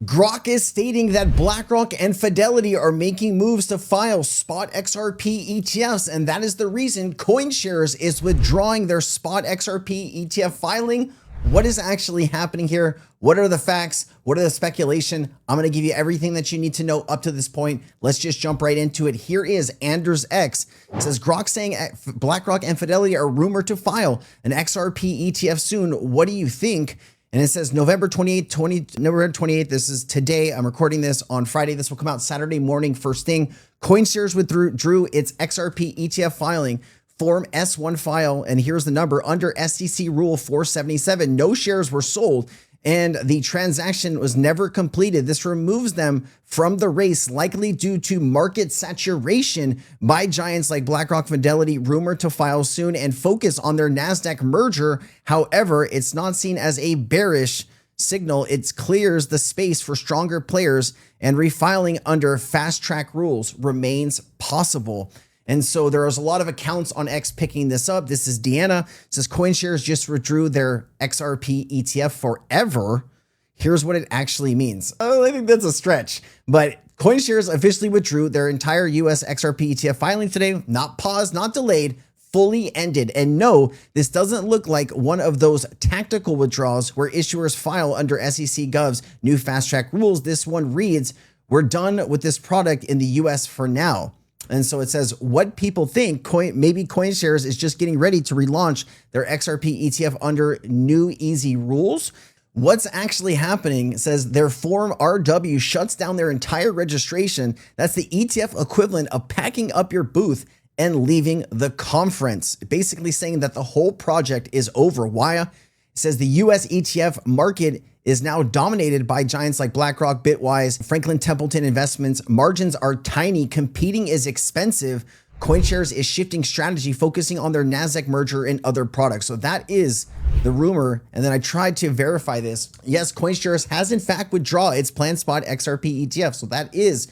Grok is stating that BlackRock and Fidelity are making moves to file spot XRP ETFs, and that is the reason CoinShares is withdrawing their spot XRP ETF filing. What is actually happening here? What are the facts? What are the speculation? I'm going to give you everything that you need to know up to this point. Let's just jump right into it. Here is Anders X. It says Grok saying BlackRock and Fidelity are rumored to file an XRP ETF soon. What do you think? And it says November 28th. This is today. I'm recording this on Friday. This will come out Saturday morning, first thing. CoinShares withdrew its XRP ETF filing, Form S1 file. And here's the number under SEC Rule 477. No shares were sold and the transaction was never completed. This removes them from the race, likely due to market saturation by giants like BlackRock, Fidelity, rumored to file soon and focus on their NASDAQ merger. However, it's not seen as a bearish signal. It clears the space for stronger players, and refiling under fast track rules remains possible. And so there is a lot of accounts on X picking this up. This is Deanna. It says CoinShares just withdrew their XRP ETF forever. Here's what it actually means. Oh, I think that's a stretch, but CoinShares officially withdrew their entire US XRP ETF filing today. Not paused, not delayed, fully ended. And no, this doesn't look like one of those tactical withdrawals where issuers file under SEC Gov's new fast track rules. This one reads, "We're done with this product in the US for now." And so it says what people think maybe CoinShares is just getting ready to relaunch their XRP ETF under new easy rules. What's actually happening, it says their Form RW shuts down their entire registration. That's the ETF equivalent of packing up your booth and leaving the conference, basically saying that the whole project is over. Why? It says the US ETF market is now dominated by giants like BlackRock, Bitwise, Franklin Templeton Investments. Margins are tiny. Competing is expensive. CoinShares is shifting strategy, focusing on their NASDAQ merger and other products. So that is the rumor. And then I tried to verify this. Yes, CoinShares has in fact withdrawn its planned spot XRP ETF. So that is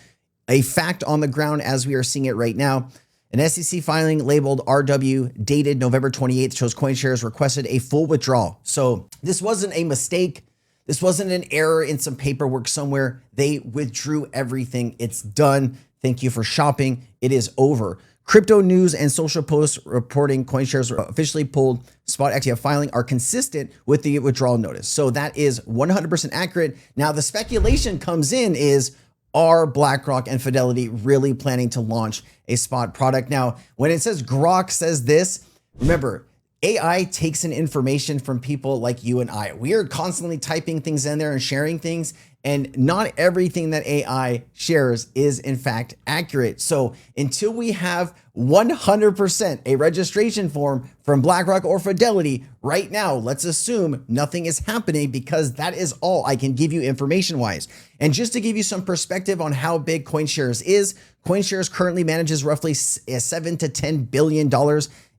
a fact on the ground as we are seeing it right now. An SEC filing labeled RW dated November 28th shows CoinShares requested a full withdrawal. So this wasn't a mistake. This wasn't an error in some paperwork somewhere. They withdrew everything. It's done. Thank you for shopping. It is over. Crypto news and social posts reporting CoinShares officially pulled spot XTF filing are consistent with the withdrawal notice. So that is 100% accurate. Now the speculation comes in is, are BlackRock and Fidelity really planning to launch a spot product? Now, when it says Grok says this, remember, AI takes in information from people like you and I. We are constantly typing things in there and sharing things, and not everything that AI shares is in fact accurate. So until we have 100% a registration form from BlackRock or Fidelity right now, let's assume nothing is happening, because that is all I can give you information wise. And just to give you some perspective on how big CoinShares is, CoinShares currently manages roughly $7 to $10 billion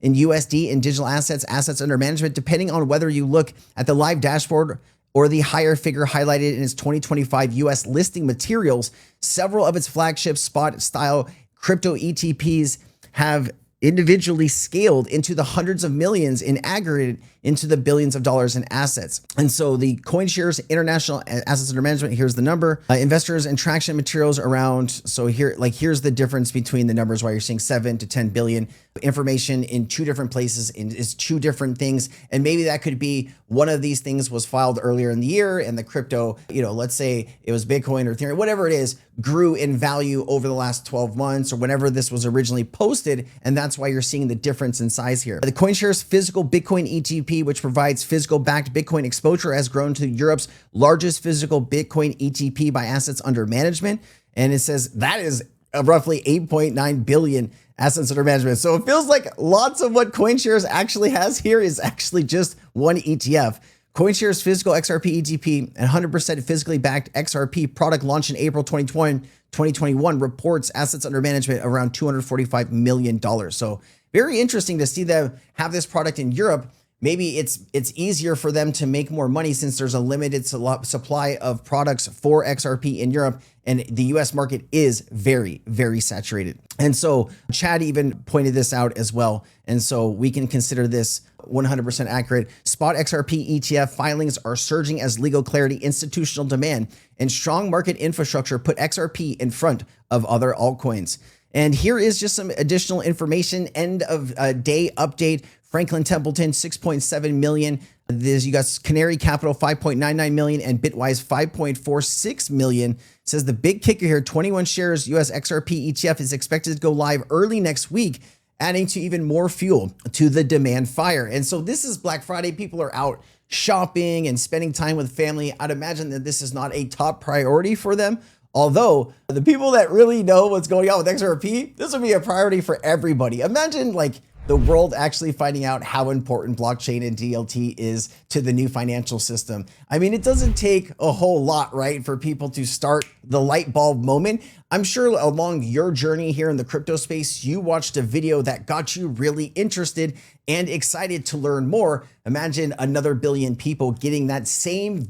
in USD in digital assets under management, depending on whether you look at the live dashboard or the higher figure highlighted in its 2025 US listing materials. Several of its flagship spot style crypto ETPs have individually scaled into the hundreds of millions in aggregate into the billions of dollars in assets. And so the CoinShares international assets under management, here's the number, investors and traction materials around. So here, like, here's the difference between the numbers, why you're seeing 7 to 10 billion information in two different places is two different things. And maybe that could be one of these things was filed earlier in the year, and the crypto, let's say it was Bitcoin or Ethereum, whatever it is, grew in value over the last 12 months or whenever this was originally posted. And that's why you're seeing the difference in size here. The CoinShares physical Bitcoin ETP, which provides physical backed Bitcoin exposure, has grown to Europe's largest physical Bitcoin ETP by assets under management. And it says that is roughly 8.9 billion assets under management. So it feels like lots of what CoinShares actually has here is actually just one ETF. CoinShares physical XRP ETP and 100% physically backed XRP product launched in April 2021 reports assets under management around $245 million. So very interesting to see them have this product in Europe. maybe it's easier for them to make more money since there's a limited supply of products for XRP in Europe, and the US market is very, very saturated. And so Chad even pointed this out as well. And so we can consider this 100% accurate. Spot XRP ETF filings are surging as legal clarity, institutional demand, and strong market infrastructure put XRP in front of other altcoins. And here is just some additional information. End of day update. Franklin Templeton, 6.7 million. You got Canary Capital, 5.99 million, and Bitwise, 5.46 million. It says the big kicker here, 21 shares US XRP ETF is expected to go live early next week, adding to even more fuel to the demand fire. And so this is Black Friday. People are out shopping and spending time with family. I'd imagine that this is not a top priority for them. Although the people that really know what's going on with XRP, this would be a priority for everybody. Imagine like the world actually finding out how important blockchain and DLT is to the new financial system. I mean, it doesn't take a whole lot, right, for people to start the light bulb moment. I'm sure along your journey here in the crypto space, you watched a video that got you really interested and excited to learn more. Imagine another billion people getting that same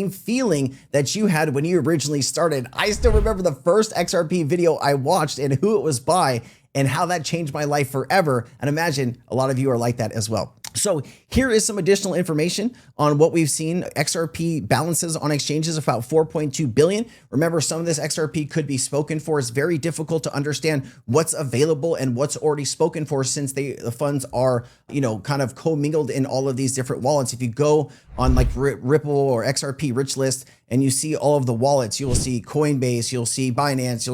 feeling that you had when you originally started. I still remember the first XRP video I watched and who it was by, and how that changed my life forever. And imagine a lot of you are like that as well. So here is some additional information on what we've seen. XRP balances on exchanges about 4.2 billion. Remember, some of this XRP could be spoken for. It's very difficult to understand what's available and what's already spoken for, since the funds are, kind of commingled in all of these different wallets. If you go on like Ripple or XRP rich list and you see all of the wallets, you will see Coinbase, you'll see Binance,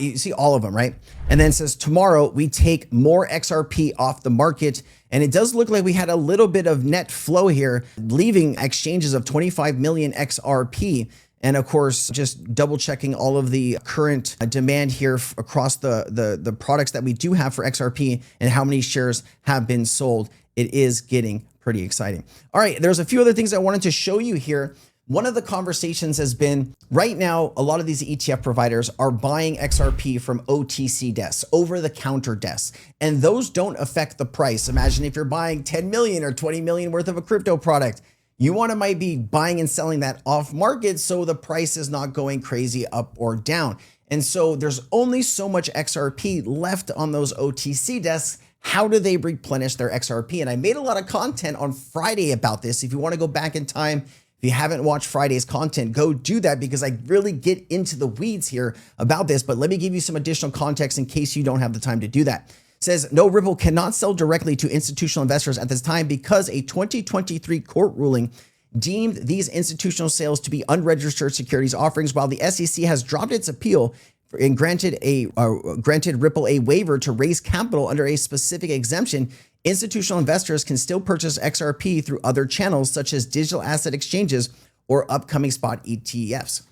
you see all of them, right? And then it says tomorrow we take more XRP off the market. And it does look like we had a little bit of net flow here, leaving exchanges of 25 million XRP. And of course, just double checking all of the current demand here across the products that we do have for XRP and how many shares have been sold. It is getting pretty exciting. All right, there's a few other things I wanted to show you here. One of the conversations has been, right now, a lot of these ETF providers are buying XRP from OTC desks, over-the-counter desks, and those don't affect the price. Imagine if you're buying 10 million or 20 million worth of a crypto product, you might be buying and selling that off market, so the price is not going crazy up or down. And so there's only so much XRP left on those OTC desks. How do they replenish their XRP? And I made a lot of content on Friday about this. If you want to go back in time, if you haven't watched Friday's content, go do that, because I really get into the weeds here about this. But let me give you some additional context in case you don't have the time to do that. It says, no, Ripple cannot sell directly to institutional investors at this time because a 2023 court ruling deemed these institutional sales to be unregistered securities offerings, while the SEC has dropped its appeal and granted Ripple a waiver to raise capital under a specific exemption. Institutional investors can still purchase XRP through other channels, such as digital asset exchanges or upcoming spot ETFs.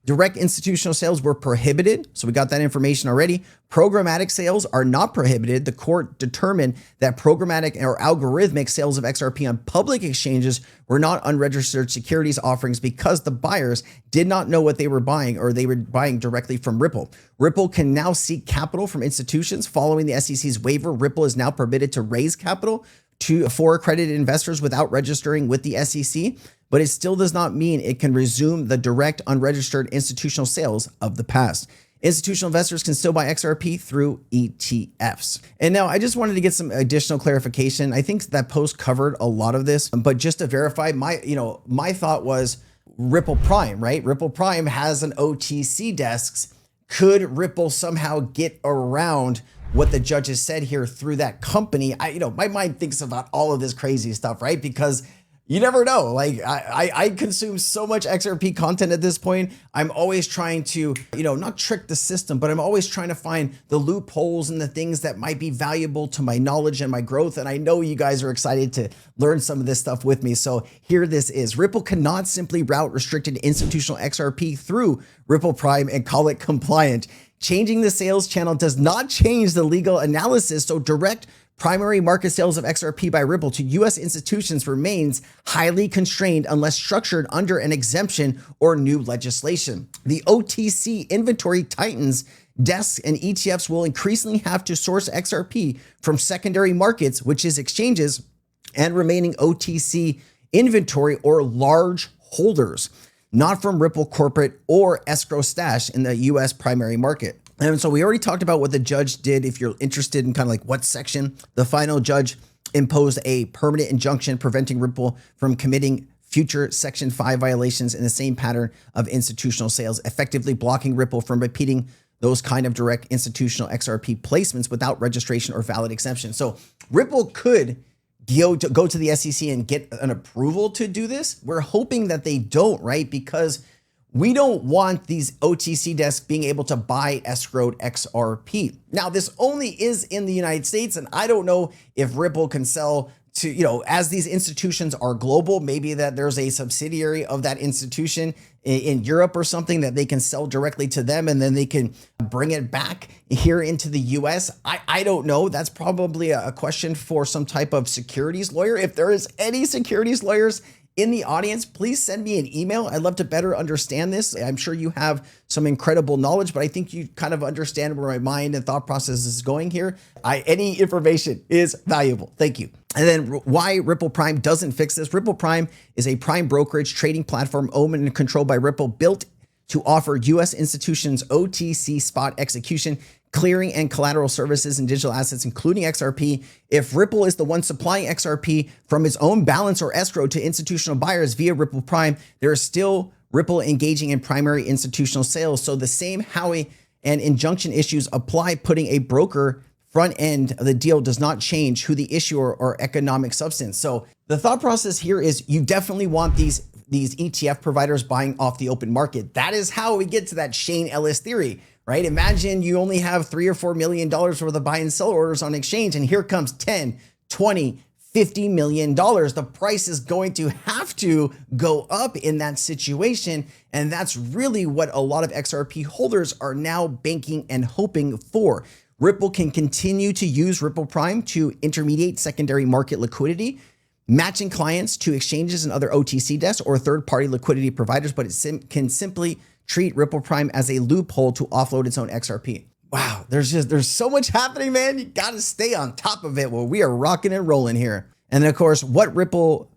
Direct institutional sales were prohibited, so we got that information already. Programmatic sales are not prohibited. The court determined that programmatic or algorithmic sales of XRP on public exchanges were not unregistered securities offerings because the buyers did not know what they were buying, or they were buying directly from Ripple. Ripple can now seek capital from institutions. Following the SEC's waiver, Ripple is now permitted to raise capital for accredited investors without registering with the SEC, but it still does not mean it can resume the direct unregistered institutional sales of the past. Institutional investors can still buy XRP through ETFs. And now I just wanted to get some additional clarification. I think that post covered a lot of this, but just to verify, my thought was Ripple Prime, right? Ripple Prime has an OTC desks. Could Ripple somehow get around what the judges said here through that company? My mind thinks about all of this crazy stuff, right? Because you never know. Like I consume so much XRP content at this point. I'm always trying to, not trick the system, but I'm always trying to find the loopholes and the things that might be valuable to my knowledge and my growth. And I know you guys are excited to learn some of this stuff with me. So here this is. Ripple cannot simply route restricted institutional XRP through Ripple Prime and call it compliant. Changing the sales channel does not change the legal analysis, so direct primary market sales of XRP by Ripple to US institutions remains highly constrained unless structured under an exemption or new legislation. The OTC inventory tightens. Desks and ETFs will increasingly have to source XRP from secondary markets, which is exchanges, and remaining OTC inventory or large holders, not from Ripple corporate or escrow stash in the US primary market. And so we already talked about what the judge did. If you're interested in kind of like what section, the final judge imposed a permanent injunction preventing Ripple from committing future Section 5 violations in the same pattern of institutional sales, effectively blocking Ripple from repeating those kind of direct institutional XRP placements without registration or valid exemption. So Ripple could go to the SEC and get an approval to do this. We're hoping that they don't, right? Because we don't want these OTC desks being able to buy escrowed XRP. Now, this only is in the United States, and I don't know if Ripple can sell to, as these institutions are global, maybe that there's a subsidiary of that institution in Europe or something that they can sell directly to them and then they can bring it back here into the US. I don't know. That's probably a question for some type of securities lawyer. If there is any securities lawyers in the audience, please send me an email. I'd love to better understand this. I'm sure you have some incredible knowledge, but I think you kind of understand where my mind and thought process is going here. Any information is valuable. Thank you. And then why Ripple Prime doesn't fix this. Ripple Prime is a prime brokerage trading platform owned and controlled by Ripple, built to offer U.S. institutions OTC spot execution, clearing, and collateral services in digital assets, including XRP. If Ripple is the one supplying XRP from its own balance or escrow to institutional buyers via Ripple Prime, there is still Ripple engaging in primary institutional sales. So the same Howey and injunction issues apply. Putting a broker front end of the deal does not change who the issuer or economic substance. So the thought process here is you definitely want these ETF providers buying off the open market. That is how we get to that Shane Ellis theory, right? Imagine you only have $3 or $4 million worth of buy and sell orders on exchange, and here comes 10, 20, $50 million. The price is going to have to go up in that situation. And that's really what a lot of XRP holders are now banking and hoping for. Ripple can continue to use Ripple Prime to intermediate secondary market liquidity, matching clients to exchanges and other OTC desks or third-party liquidity providers, but it can simply treat Ripple Prime as a loophole to offload its own XRP. Wow, there's so much happening, man. You got to stay on top of it. Well, we are rocking and rolling here. And then, of course, what Ripple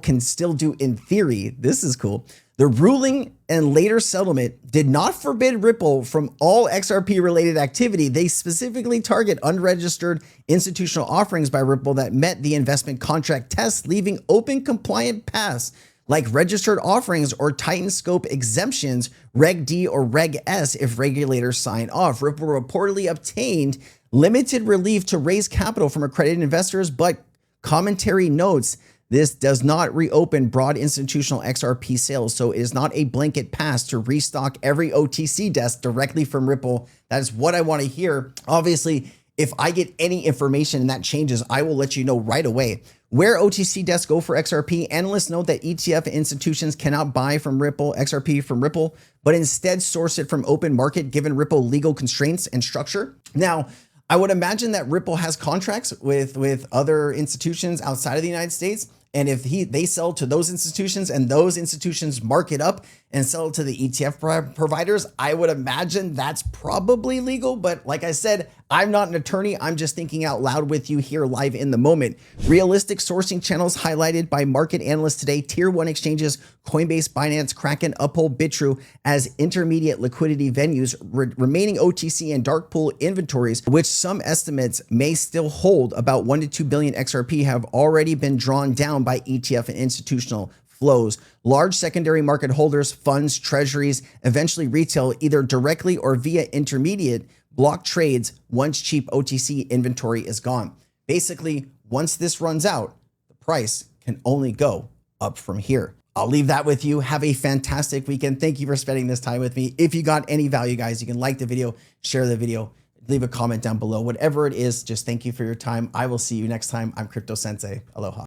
can still do in theory. This is cool. The ruling and later settlement did not forbid Ripple from all XRP related activity. They specifically target unregistered institutional offerings by Ripple that met the investment contract test, leaving open compliant paths like registered offerings or tightened scope exemptions, Reg D or Reg S, if regulators sign off. Ripple reportedly obtained limited relief to raise capital from accredited investors, but commentary notes this does not reopen broad institutional XRP sales, so it is not a blanket pass to restock every OTC desk directly from Ripple. That is what I want to hear. Obviously, if I get any information and that changes, I will let you know right away. Where OTC desks go for XRP, analysts note that ETF institutions cannot buy from Ripple XRP from Ripple, but instead source it from open market given Ripple legal constraints and structure. Now, I would imagine that Ripple has contracts with other institutions outside of the United States. And if they sell to those institutions and those institutions mark it up and sell it to the ETF providers, I would imagine that's probably legal. But like I said, I'm not an attorney. I'm just thinking out loud with you here live in the moment. Realistic sourcing channels highlighted by market analysts today, tier 1 exchanges, Coinbase, Binance, Kraken, Uphold, Bitrue as intermediate liquidity venues, remaining OTC and dark pool inventories, which some estimates may still hold about 1 to 2 billion XRP, have already been drawn down by ETF and institutional flows. Large secondary market holders, funds, treasuries, eventually retail either directly or via intermediate block trades once cheap OTC inventory is gone. Basically, once this runs out, the price can only go up from here. I'll leave that with you. Have a fantastic weekend. Thank you for spending this time with me. If you got any value, guys, you can like the video, share the video, leave a comment down below. Whatever it is, just thank you for your time. I will see you next time. I'm Crypto Sensei. Aloha.